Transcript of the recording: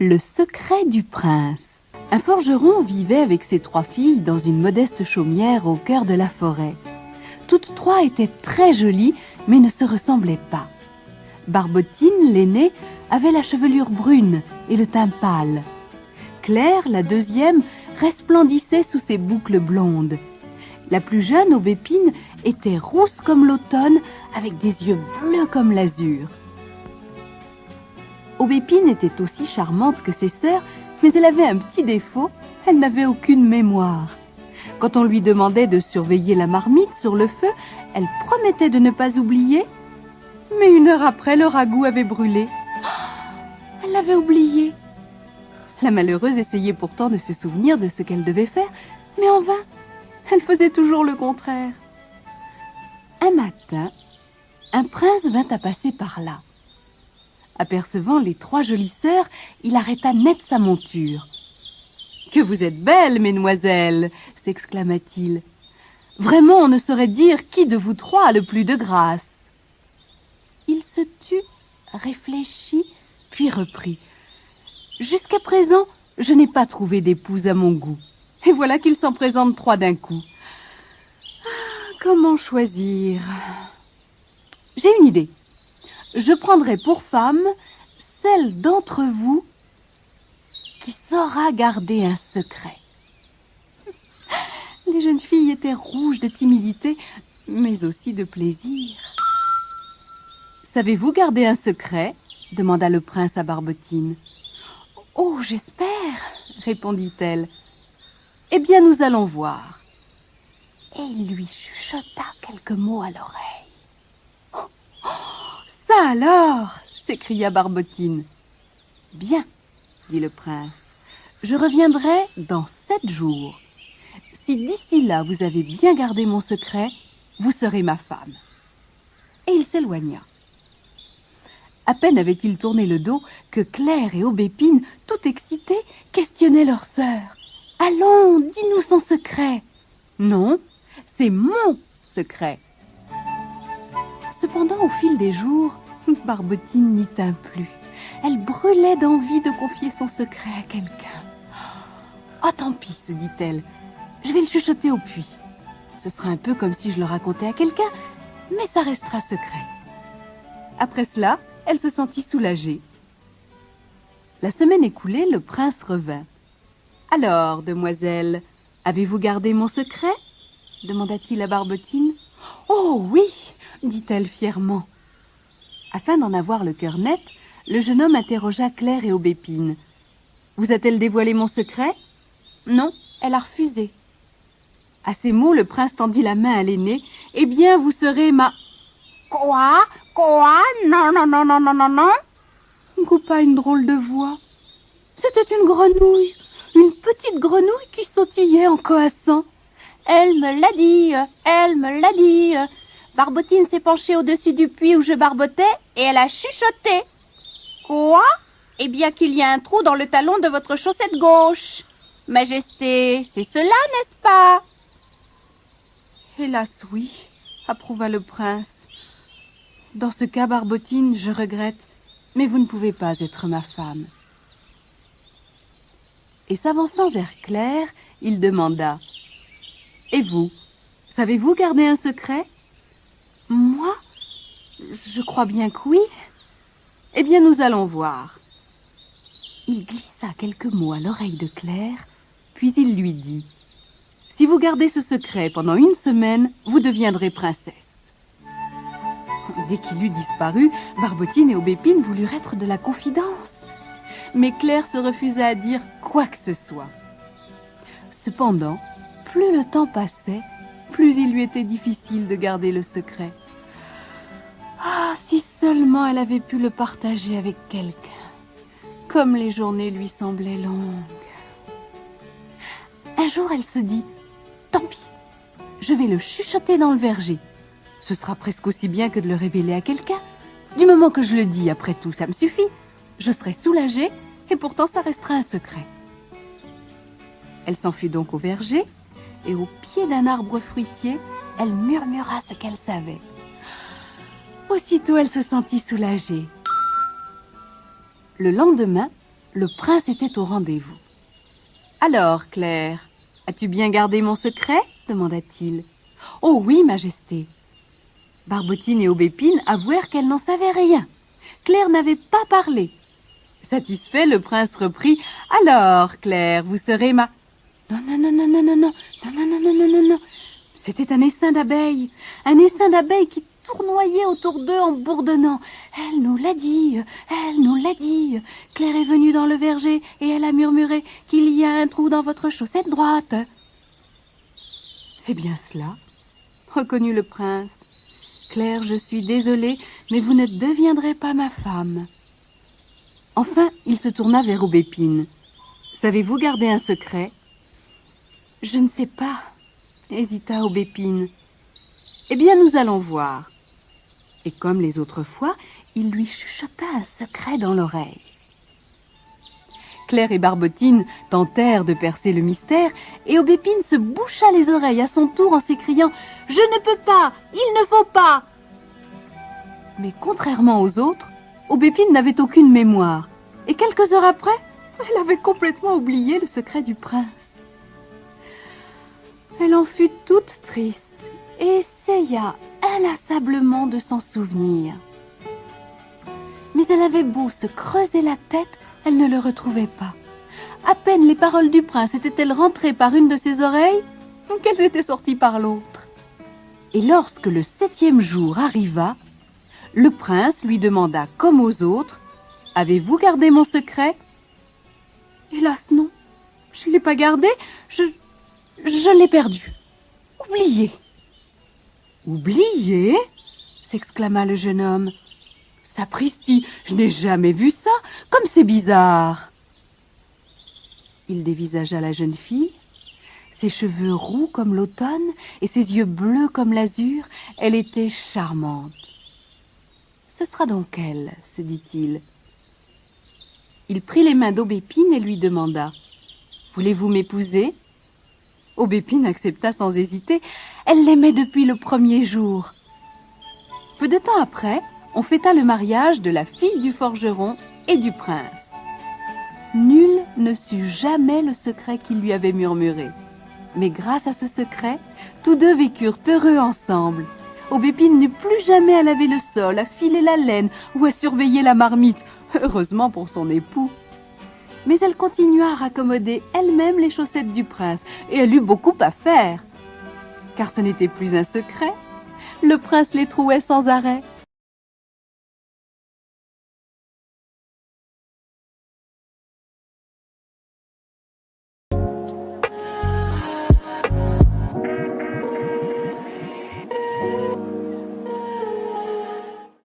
Le secret du prince. Un forgeron vivait avec ses 3 filles dans une modeste chaumière au cœur de la forêt. Toutes 3 étaient très jolies, mais ne se ressemblaient pas. Barbotine, l'aînée, avait la chevelure brune et le teint pâle. Claire, la deuxième, resplendissait sous ses boucles blondes. La plus jeune, Aubépine, était rousse comme l'automne, avec des yeux bleus comme l'azur. Aubépine était aussi charmante que ses sœurs, mais elle avait un petit défaut, elle n'avait aucune mémoire. Quand on lui demandait de surveiller la marmite sur le feu, elle promettait de ne pas oublier. Mais 1 heure après, le ragoût avait brûlé. Elle l'avait oublié. La malheureuse essayait pourtant de se souvenir de ce qu'elle devait faire, mais en vain. Elle faisait toujours le contraire. Un matin, un prince vint à passer par là. Apercevant les 3 jolies sœurs, il arrêta net sa monture. « Que vous êtes belles, mesdemoiselles !» s'exclama-t-il. « Vraiment, on ne saurait dire qui de vous 3 a le plus de grâce. » Il se tut, réfléchit, puis reprit. « Jusqu'à présent, je n'ai pas trouvé d'épouse à mon goût. Et voilà qu'il s'en présente 3 d'un coup. Comment choisir? J'ai une idée. Je prendrai pour femme celle d'entre vous qui saura garder un secret. » Les jeunes filles étaient rouges de timidité, mais aussi de plaisir. « Savez-vous garder un secret ?» demanda le prince à Barbotine. « Oh, j'espère, » répondit-elle. « Eh bien, nous allons voir. » Et il lui chuchota quelques mots à l'oreille. « Ça alors !» s'écria Barbotine. « Bien, » dit le prince, « je reviendrai dans 7 jours. Si d'ici là vous avez bien gardé mon secret, vous serez ma femme. » Et il s'éloigna. À peine avait-il tourné le dos que Claire et Aubépine, tout excitées, questionnaient leur sœur. « Allons, dis-nous son secret. »« Non, c'est mon secret. » Cependant, au fil des jours, Barbotine n'y tint plus. Elle brûlait d'envie de confier son secret à quelqu'un. « Ah, tant pis, se dit-elle, je vais le chuchoter au puits. Ce sera un peu comme si je le racontais à quelqu'un, mais ça restera secret. » Après cela, elle se sentit soulagée. La semaine écoulée, le prince revint. « Alors, demoiselle, avez-vous gardé mon secret ?» demanda-t-il à Barbotine. « Oh oui !» dit-elle fièrement. Afin d'en avoir le cœur net, le jeune homme interrogea Claire et Aubépine. « Vous a-t-elle dévoilé mon secret ?»« Non, elle a refusé. » À ces mots, le prince tendit la main à l'aîné. « Eh bien, vous serez ma... »« Quoi? Quoi? Non, non, non, non, non, non, non !» coupa une drôle de voix. C'était une grenouille, une petite grenouille qui sautillait en coassant. « Elle me l'a dit, elle me l'a dit. » Barbotine s'est penchée au-dessus du puits où je barbotais et elle a chuchoté. « Quoi? Eh bien qu'il y a un trou dans le talon de votre chaussette gauche. Majesté, c'est cela, n'est-ce pas ?» « Hélas, oui, » approuva le prince. « Dans ce cas, Barbotine, je regrette, mais vous ne pouvez pas être ma femme. » Et s'avançant vers Claire, il demanda. « Et vous, savez-vous garder un secret ?»« Moi, je crois bien que oui. » « Eh bien, nous allons voir. » Il glissa quelques mots à l'oreille de Claire, puis il lui dit. « Si vous gardez ce secret pendant 1 semaine, vous deviendrez princesse. » Dès qu'il eut disparu, Barbotine et Aubépine voulurent être de la confidence. Mais Claire se refusa à dire quoi que ce soit. Cependant, plus le temps passait, plus il lui était difficile de garder le secret. Ah, si seulement elle avait pu le partager avec quelqu'un, comme les journées lui semblaient longues. Un jour, elle se dit « Tant pis, je vais le chuchoter dans le verger. Ce sera presque aussi bien que de le révéler à quelqu'un. Du moment que je le dis, après tout, ça me suffit. Je serai soulagée et pourtant ça restera un secret. » Elle s'enfuit donc au verger et au pied d'un arbre fruitier, elle murmura ce qu'elle savait. Aussitôt, elle se sentit soulagée. Le lendemain, Le prince était au rendez-vous. « Alors, Claire, as-tu bien gardé mon secret ?» demanda-t-il. « Oh oui, Majesté. » Barbotine et Aubépine avouèrent qu'elles n'en savaient rien. Claire n'avait pas parlé. Satisfait, le prince reprit. « Alors, Claire, vous serez ma... » Non, non, non, non, non, non, non, non, non, non, non, non, non, non. C'était un essaim d'abeilles qui tournoyait autour d'eux en bourdonnant. « Elle nous l'a dit, elle nous l'a dit. Claire est venue dans le verger et elle a murmuré qu'il y a un trou dans votre chaussette droite. » « C'est bien cela, » reconnut le prince. « Claire, je suis désolé, mais vous ne deviendrez pas ma femme. » Enfin, il se tourna vers Aubépine. « Savez-vous garder un secret ?»« Je ne sais pas, » hésita Aubépine. « Eh bien, nous allons voir. » Et comme les autres fois, il lui chuchota un secret dans l'oreille. Claire et Barbotine tentèrent de percer le mystère et Aubépine se boucha les oreilles à son tour en s'écriant « Je ne peux pas, il ne faut pas !» Mais contrairement aux autres, Aubépine n'avait aucune mémoire et quelques heures après, elle avait complètement oublié le secret du prince. Elle en fut toute triste et essaya inlassablement de s'en souvenir. Mais elle avait beau se creuser la tête, elle ne le retrouvait pas. À peine les paroles du prince étaient-elles rentrées par une de ses oreilles qu'elles étaient sorties par l'autre. Et lorsque le 7e jour arriva, le prince lui demanda comme aux autres « Avez-vous gardé mon secret ?»« Hélas non, je ne l'ai pas gardé, je l'ai perdu. Oublié. »« Oublié ?» s'exclama le jeune homme. « Sapristi, je n'ai jamais vu ça, comme c'est bizarre !» Il dévisagea la jeune fille. Ses cheveux roux comme l'automne et ses yeux bleus comme l'azur, elle était charmante. « Ce sera donc elle, » se dit-il. Il prit les mains d'Aubépine et lui demanda « Voulez-vous m'épouser ?» Aubépine accepta sans hésiter. Elle l'aimait depuis le premier jour. Peu de temps après, on fêta le mariage de la fille du forgeron et du prince. Nul ne sut jamais le secret qu'il lui avait murmuré. Mais grâce à ce secret, tous deux vécurent heureux ensemble. Aubépine n'eut plus jamais à laver le sol, à filer la laine ou à surveiller la marmite, heureusement pour son époux. Mais elle continua à raccommoder elle-même les chaussettes du prince, et elle eut beaucoup à faire. Car ce n'était plus un secret, le prince les trouait sans arrêt.